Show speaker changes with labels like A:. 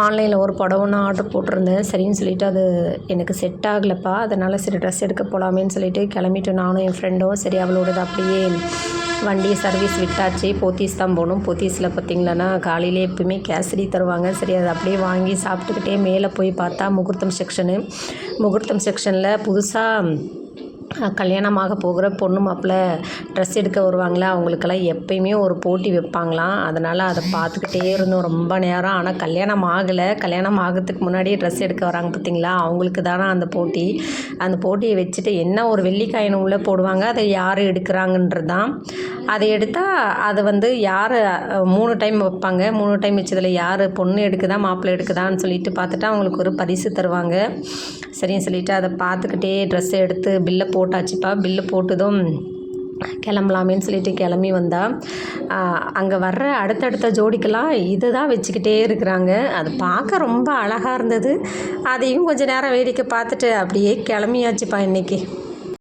A: ஆன்லைனில் ஒரு புடவை ஒன்று ஆர்டர் போட்டிருந்தேன். சரின்னு சொல்லிவிட்டு அது எனக்கு செட் ஆகலப்பா. அதனால் சரி ட்ரெஸ் எடுக்க போகலாமேன்னு சொல்லிட்டு கிளம்பிட்டு நானும் என் ஃப்ரெண்டும் சரி அவளோடது அப்படியே வண்டியை சர்வீஸ் விட்டாச்சு. போத்தீஸ் தான் போகணும். போத்தீஸில் பார்த்திங்களன்னா காலையிலே எப்பவுமே கேசரி தருவாங்க. சரி அதை அப்படியே வாங்கி சாப்பிட்டுக்கிட்டே மேலே போய் பார்த்தா முகூர்த்தம் செக்ஷனில் புதுசாக கல்யாணமாக போகிற பொண்ணு மாப்பிள்ளை ட்ரெஸ் எடுக்க வருவாங்களா, அவங்களுக்கெல்லாம் எப்பயுமே ஒரு போட்டி வைப்பாங்களாம். அதனால் அதை பார்த்துக்கிட்டே இருந்தோம் ரொம்ப நேரம். ஆனால் கல்யாணம் ஆகலை. கல்யாணம் ஆகிறதுக்கு முன்னாடியே ட்ரெஸ் எடுக்க வராங்க பார்த்திங்களா, அவங்களுக்கு தானே அந்த போட்டி. அந்த போட்டியை வச்சுட்டு என்ன ஒரு வெள்ளிக்காயினை உள்ளே போடுவாங்க, அதை யார் எடுக்கிறாங்கன்றது தான். அதை எடுத்தால் அது வந்து யார் 3 டைம் வைப்பாங்க. 3 டைம் வச்சதில் யார் பொண்ணு எடுக்குதா மாப்பிள்ளை எடுக்குதான்னு சொல்லிட்டு பார்த்துட்டு அவங்களுக்கு ஒரு பரிசு தருவாங்க. சரின்னு சொல்லிவிட்டு அதை பார்த்துக்கிட்டே ட்ரெஸ்ஸை எடுத்து பில்லை போட்டாச்சுப்பா. பில்லு போட்டதும் கிளம்பலாமேன்னு சொல்லிட்டு கிளம்பி வந்தால் அங்கே வர்ற அடுத்தடுத்த ஜோடிக்கெல்லாம் இதை தான் வச்சுக்கிட்டே இருக்கிறாங்க. அது பார்க்க ரொம்ப அழகாக இருந்தது. அதையும் கொஞ்சம் நேரம் வேடிக்கை பார்த்துட்டு அப்படியே கிளம்பியாச்சுப்பா இன்றைக்கி.